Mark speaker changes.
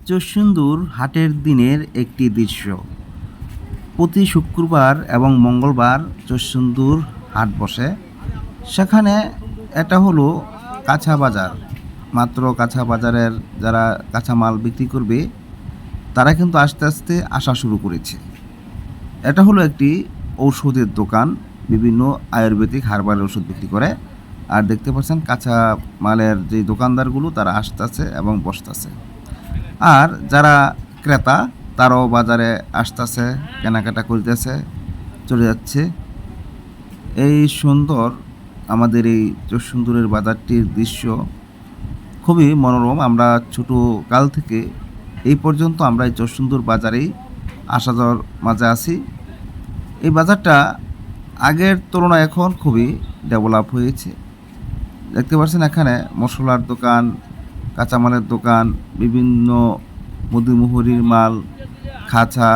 Speaker 1: চুরসুন্দুর হাটের দিনের একটি দৃশ্য। প্রতি শুক্রবার এবং মঙ্গলবার চুরসুন্দুর হাট বসে। সেখানে এটা হলো কাঁচা বাজার। মাত্র কাঁচা বাজারের যারা কাঁচামাল বিক্রি করবে তারা কিন্তু আস্তে আস্তে আসা শুরু করেছে। এটা হলো একটি ঔষধের দোকান, বিভিন্ন আয়ুর্বেদিক হার্বাল ওষুধ বিক্রি করে। আর দেখতে পাচ্ছেন কাঁচা মালের যে দোকানদারগুলো তারা আসতেছে এবং বসতেছে। আর যারা ক্রেতা তারাও বাজারে আসতেছে, কেনাকাটা করতেছে, চলে যাচ্ছে। এই সুন্দর আমাদের এই চুরসুন্দুরের বাজারটির দৃশ্য খুবই মনোরম। আমরা ছোট কাল থেকে এই পর্যন্ত আমরা এই চুরসুন্দুর বাজারেই আসা যাওয়ার মাঝে আছি। এই বাজারটা আগের তুলনায় এখন খুবই ডেভেলপ হয়েছে। দেখতে পাচ্ছেন এখানে মশলার দোকান, কাঁচামালের দোকান, বিভিন্ন মুদিমুহুরির মাল, খাঁচা